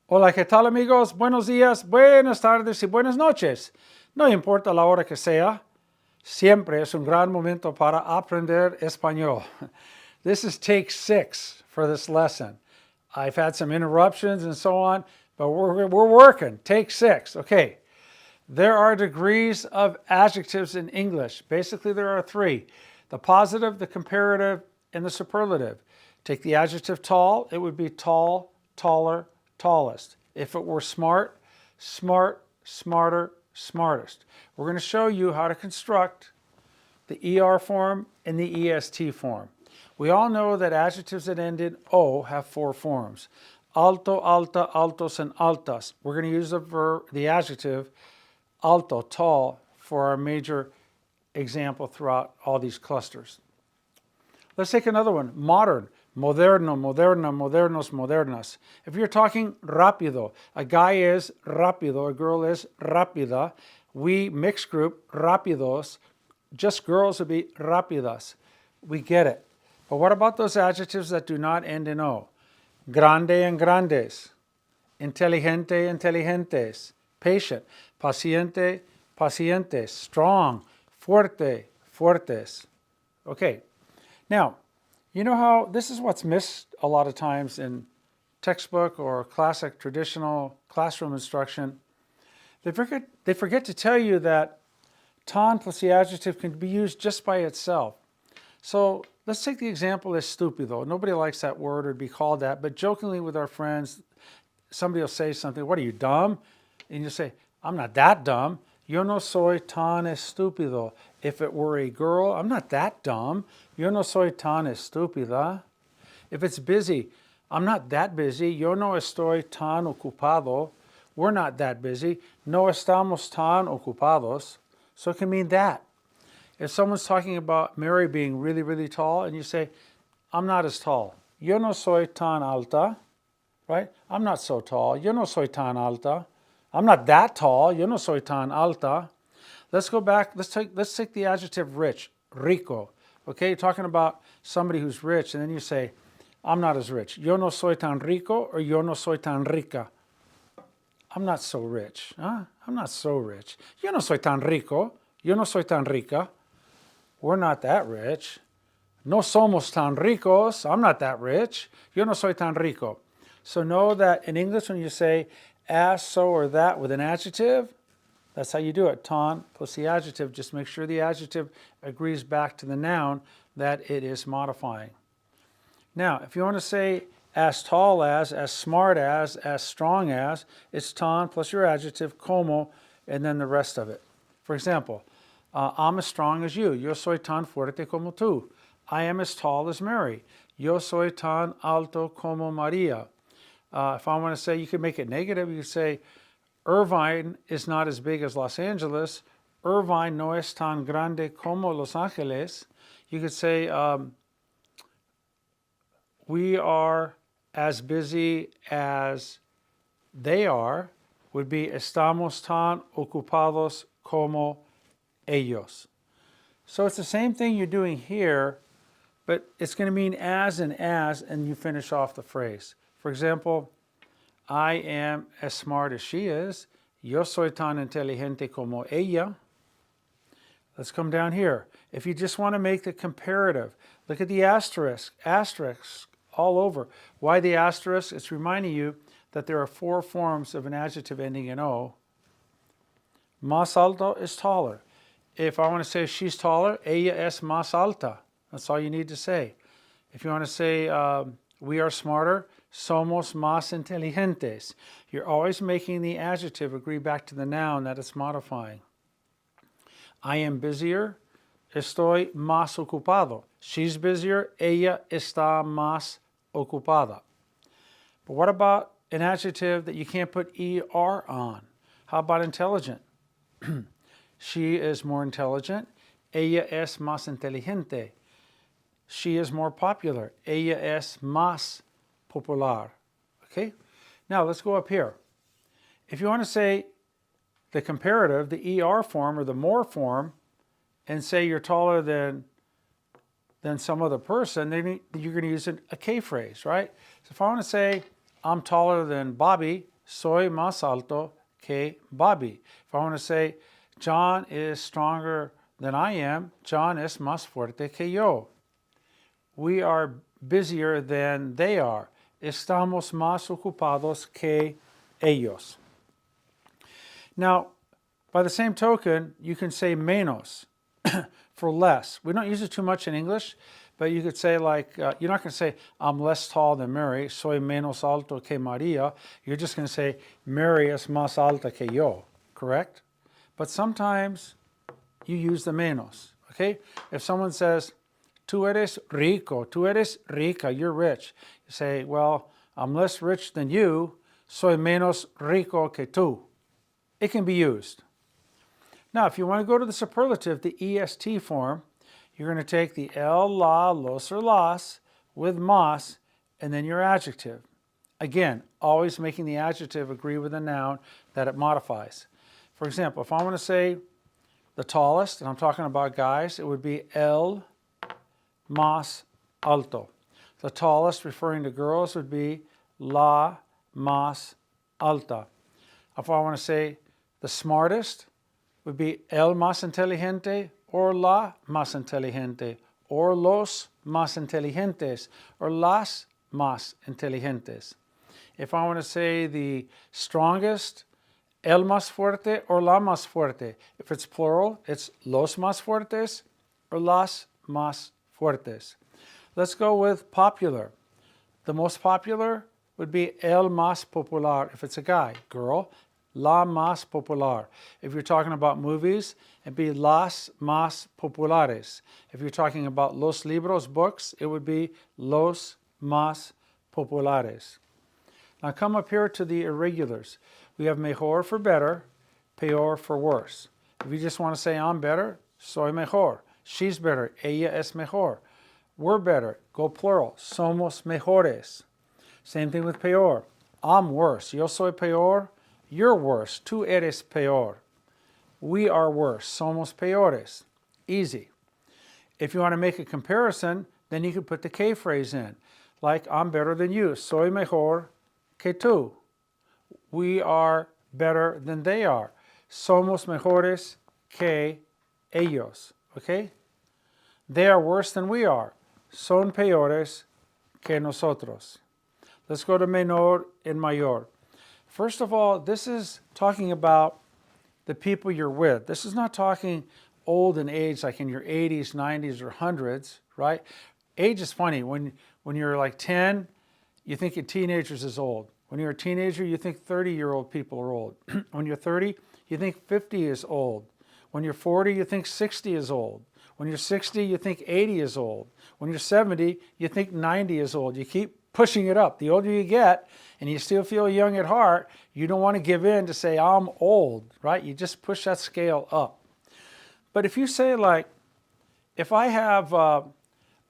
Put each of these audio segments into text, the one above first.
Hola, ¿qué tal amigos? Buenos días, buenas tardes y buenas noches. No importa la hora que sea, siempre es un gran momento para aprender español. This is take 6 for this lesson. I've had some interruptions and so on, but we're working. Take 6. Okay. There are degrees of adjectives in English. Basically, there are 3. The positive, the comparative, and the superlative. Take the adjective tall, it would be tall, taller, tallest. If it were smart, smart, smarter, smartest. We're going to show you how to construct the ER form and the EST form. We all know that adjectives that end in O have 4 forms. Alto, alta, altos, and altas. We're going to use the adjective alto, tall, for our major example throughout all these clusters. Let's take another one. Modern. Moderno, moderna, modernos, modernas. If you're talking rápido, a guy is rápido, a girl is rápida. We, mixed group, rápidos. Just girls would be rápidas. We get it. But what about those adjectives that do not end in O? Grande and grandes. Inteligente, inteligentes. Patient. Paciente, pacientes. Strong. Fuerte, fuertes. Okay. Now, you know how this is what's missed a lot of times in textbook or classic traditional classroom instruction. They forget to tell you that ton plus the adjective can be used just by itself. So let's take the example as estúpido. Nobody likes that word or be called that, but jokingly with our friends, somebody will say something, what are you, dumb? And you say, I'm not that dumb. Yo no soy tan estúpido. If it were a girl, I'm not that dumb. Yo no soy tan estúpida. If it's busy, I'm not that busy. Yo no estoy tan ocupado. We're not that busy. No estamos tan ocupados. So it can mean that. If someone's talking about Mary being really, really tall, and you say, I'm not as tall. Yo no soy tan alta. Right? I'm not so tall. Yo no soy tan alta. I'm not that tall. Yo no soy tan alta. Let's go back. Let's take the adjective rich, rico. Okay, you're talking about somebody who's rich, and then you say, I'm not as rich. Yo no soy tan rico, or yo no soy tan rica. I'm not so rich. Huh? I'm not so rich. Yo no soy tan rico. Yo no soy tan rica. We're not that rich. No somos tan ricos. I'm not that rich. Yo no soy tan rico. So know that in English, when you say as, so, or that with an adjective, that's how you do it. Tan plus the adjective. Just make sure the adjective agrees back to the noun that it is modifying. Now, if you want to say as tall as smart as strong as, it's tan plus your adjective, como, and then the rest of it. For example, I'm as strong as you. Yo soy tan fuerte como tú. I am as tall as Mary. Yo soy tan alto como Maria. If I want to say, you can make it negative. You could say, Irvine is not as big as Los Angeles. Irvine no es tan grande como Los Angeles. You could say, we are as busy as they are, would be estamos tan ocupados como ellos. So it's the same thing you're doing here, but it's going to mean as, and you finish off the phrase. For example, I am as smart as she is. Yo soy tan inteligente como ella. Let's come down here. If you just want to make the comparative, look at the asterisk. Asterisks all over. Why the asterisk? It's reminding you that there are 4 forms of an adjective ending in O. Más alto is taller. If I want to say she's taller, ella es más alta. That's all you need to say. If you want to say we are smarter, somos más inteligentes. You're always making the adjective agree back to the noun that it's modifying. I am busier, estoy más ocupado. She's busier, ella está más ocupada. But what about an adjective that you can't put ER on? How about intelligent? She is more intelligent. Ella es más inteligente. She is more popular. Ella es más popular. Okay? Now let's go up here. If you want to say the comparative, the ER form or the more form, and say you're taller than some other person, then you're going to use a K phrase, right? So if I want to say I'm taller than Bobby, soy más alto que Bobby. If I want to say, John is stronger than I am, John es más fuerte que yo. We are busier than they are. Estamos más ocupados que ellos. Now, by the same token, you can say menos for less. We don't use it too much in English, but you could say like, you're not going to say, I'm less tall than Mary, soy menos alto que Maria. You're just going to say, Mary es más alta que yo, correct? But sometimes you use the menos, okay? If someone says, tú eres rico, tú eres rica, you're rich. You say, well, I'm less rich than you, soy menos rico que tú. It can be used. Now, if you want to go to the superlative, the EST form, you're going to take the el, la, los, or las with más, and then your adjective. Again, always making the adjective agree with the noun that it modifies. For example, if I want to say the tallest, and I'm talking about guys, it would be el más alto. The tallest, referring to girls, would be la más alta. If I want to say the smartest, would be el más inteligente or la más inteligente or los más inteligentes or las más inteligentes. If I want to say the strongest, el más fuerte or la más fuerte. If it's plural, it's los más fuertes or las más fuertes. Let's go with popular. The most popular would be el más popular if it's a guy. Girl, la más popular. If you're talking about movies, it'd be las más populares. If you're talking about los libros, books, it would be los más populares. Now come up here to the irregulars. We have mejor for better, peor for worse. If you just want to say I'm better, soy mejor. She's better, ella es mejor. We're better, go plural, somos mejores. Same thing with peor. I'm worse, yo soy peor. You're worse, tú eres peor. We are worse, somos peores. Easy. If you want to make a comparison, then you can put the que phrase in. Like, I'm better than you, soy mejor que tú. We are better than they are. Somos mejores que ellos. Okay? They are worse than we are. Son peores que nosotros. Let's go to menor and mayor. First of all, this is talking about the people you're with. This is not talking old in age, like in your 80s, 90s, or 100s, right? Age is funny. When you're like 10, you think of teenagers as old. When you're a teenager, you think 30-year-old people are old. When you're 30, you think 50 is old. When you're 40, you think 60 is old. When you're 60, you think 80 is old. When you're 70, you think 90 is old. You keep pushing it up. The older you get, and you still feel young at heart, you don't want to give in to say, I'm old, right? You just push that scale up. But if you say, like, if I have a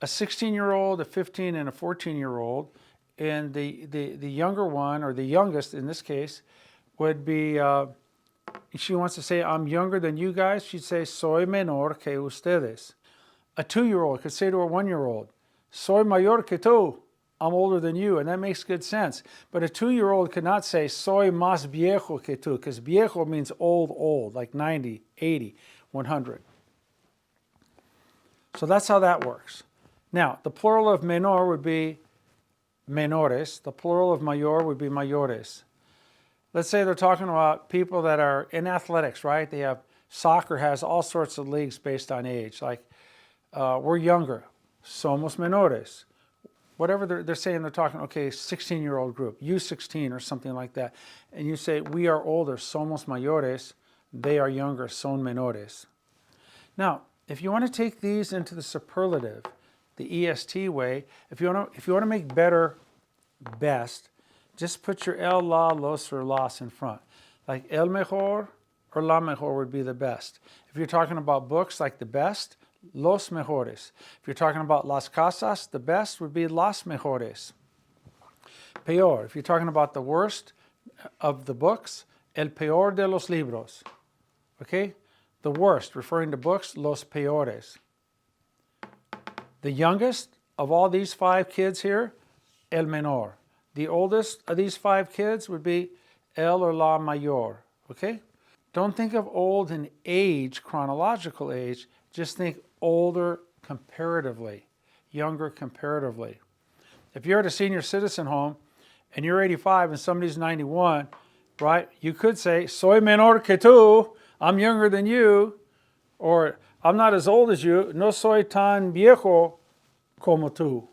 16-year-old, a 15, and a 14-year-old, and the younger one, or the youngest in this case, would be, she wants to say, I'm younger than you guys, she'd say, soy menor que ustedes. A 2-year-old could say to a 1-year-old, soy mayor que tú. I'm older than you, and that makes good sense. But a 2-year-old could not say, soy más viejo que tú, because viejo means old, like 90, 80, 100. So that's how that works. Now, the plural of menor would be menores. The plural of mayor would be mayores. Let's say they're talking about people that are in athletics, right? They have, soccer has all sorts of leagues based on age. Like, we're younger, somos menores. Whatever they're saying, they're talking, okay, 16-year-old group, U16 or something like that. And you say, we are older, somos mayores. They are younger, son menores. Now, if you want to take these into the superlative, the EST way, if you want to make better, best, just put your el, la, los, or las in front. Like el mejor or la mejor would be the best. If you're talking about books, like the best, los mejores. If you're talking about las casas, the best would be las mejores. Peor, if you're talking about the worst of the books, el peor de los libros. Okay? The worst, referring to books, los peores. The youngest of all these 5 kids here, el menor. The oldest of these 5 kids would be el or la mayor, okay? Don't think of old in age, chronological age, just think older comparatively, younger comparatively. If you're at a senior citizen home and you're 85 and somebody's 91, right, you could say, soy menor que tú, I'm younger than you, or I'm not as old as you, no soy tan viejo como tú.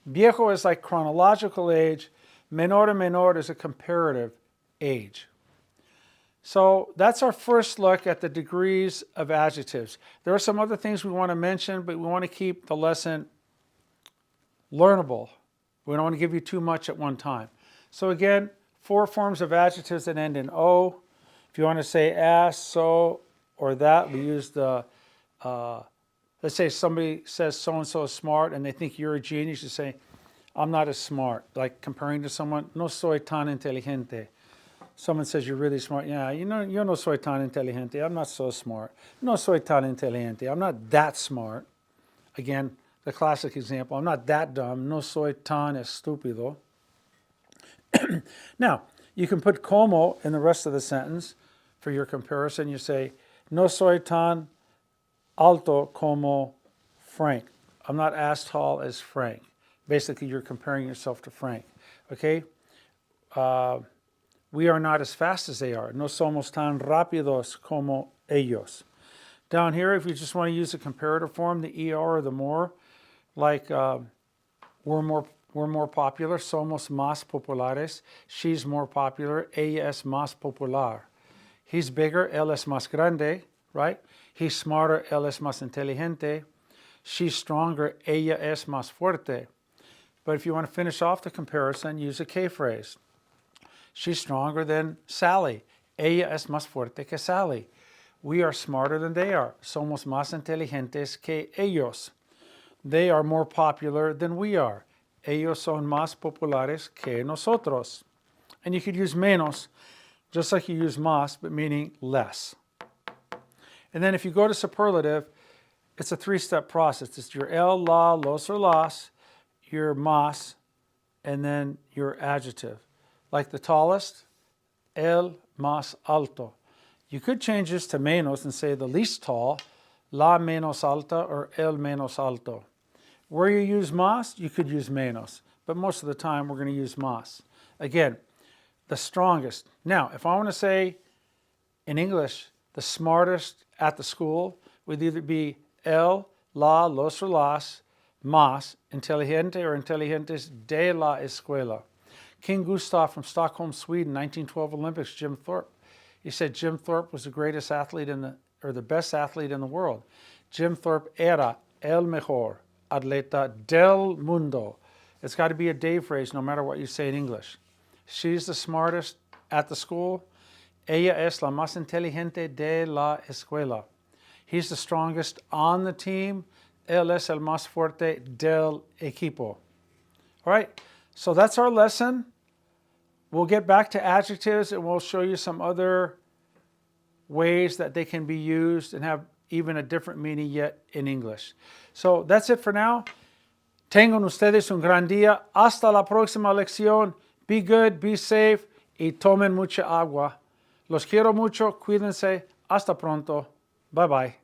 Viejo is like chronological age, menor to menor is a comparative age. So that's our first look at the degrees of adjectives. There are some other things we want to mention, but we want to keep the lesson learnable. We don't want to give you too much at one time. So again, 4 forms of adjectives that end in O. If you want to say as, so, or that, we use the, let's say somebody says so-and-so is smart and they think you're a genius, you say, I'm not as smart. Like comparing to someone, no soy tan inteligente. Someone says you're really smart. Yeah, you know, yo no soy tan inteligente. I'm not so smart. No soy tan inteligente. I'm not that smart. Again, the classic example, I'm not that dumb. No soy tan estúpido. Now, you can put como in the rest of the sentence for your comparison. You say, no soy tan alto como Frank. I'm not as tall as Frank. Basically, you're comparing yourself to Frank. Okay? We are not as fast as they are. No somos tan rápidos como ellos. Down here, if you just want to use a comparative form, the ER or the more, like we're more popular, somos más populares. She's more popular, ella es más popular. He's bigger, él es más grande, right? He's smarter, él es más inteligente. She's stronger, ella es más fuerte. But if you want to finish off the comparison, use a K phrase. She's stronger than Sally. Ella es más fuerte que Sally. We are smarter than they are. Somos más inteligentes que ellos. They are more popular than we are. Ellos son más populares que nosotros. And you could use menos, just like you use más, but meaning less. And then if you go to superlative, it's a 3-step process. It's your el, la, los, or las, your más, and then your adjective. Like the tallest, el más alto. You could change this to menos and say the least tall, la menos alta or el menos alto. Where you use más, you could use menos, but most of the time we're going to use más. Again, the strongest. Now, if I want to say in English, the smartest at the school would either be el, la, los or las, más, inteligente or inteligentes de la escuela. King Gustav from Stockholm, Sweden, 1912 Olympics, Jim Thorpe. He said Jim Thorpe was the greatest athlete the best athlete in the world. Jim Thorpe era el mejor atleta del mundo. It's got to be a day phrase no matter what you say in English. She's the smartest at the school. Ella es la más inteligente de la escuela. He's the strongest on the team. Él es el más fuerte del equipo. All right, so that's our lesson. We'll get back to adjectives and we'll show you some other ways that they can be used and have even a different meaning yet in English. So that's it for now. Tengan ustedes un gran día. Hasta la próxima lección. Be good, be safe, y tomen mucha agua. Los quiero mucho. Cuídense. Hasta pronto. Bye bye.